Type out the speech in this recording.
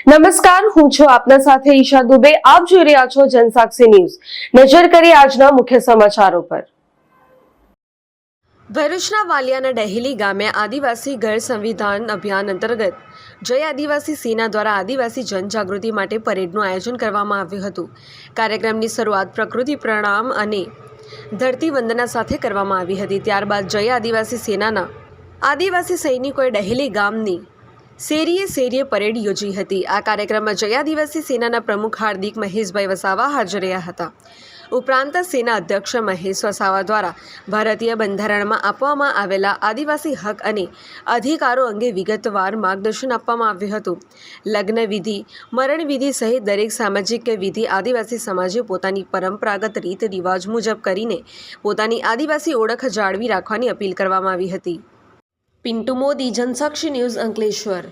નમસ્કાર, હું છું આપના સાથે ઈશા દુબે. આપ જોઈ રહ્યા છો જનસાક્ષી ન્યૂઝ. નજર કરીએ આજના મુખ્ય સમાચારો પર. ભરૂચના વાલિયાના ડહેલી ગામે આદિવાસી ઘર સંવિધાન અભિયાન અંતર્ગત જય આદિવાસી સેના દ્વારા આદિવાસી જનજાગૃતિ માટે પરેડનું આયોજન કરવામાં આવ્યું હતું. કાર્યક્રમની શરૂઆત પ્રકૃતિ પ્રણામ અને ધરતી વંદના સાથે કરવામાં આવી હતી. ત્યારબાદ જય આદિવાસી સેનાના આદિવાસી સૈનિકોએ ડહેલી ગામની શેરીએ પરેડ યોજી હતી. આ કાર્યક્રમમાં જય આદિવાસી સેનાના પ્રમુખ હાર્દિક મહેશભાઈ વસાવા હાજર રહ્યા હતા. ઉપરાંત સેના અધ્યક્ષ મહેશ વસાવા દ્વારા ભારતીય બંધારણમાં આપવામાં આવેલા આદિવાસી હક અને અધિકારો અંગે વિગતવાર માર્ગદર્શન આપવામાં આવ્યું હતું. લગ્ન વિધિ, મરણ વિધિ સહિત દરેક સામાજિક વિધિ આદિવાસી સમાજે પોતાની પરંપરાગત રીત રિવાજ મુજબ કરીને પોતાની આદિવાસી ઓળખ જાળવી રાખવાની અપીલ કરવામાં આવી હતી. પિન્ટુ મોદી, જનસાક્ષી ન્યૂઝ, અંકલેશ્વર.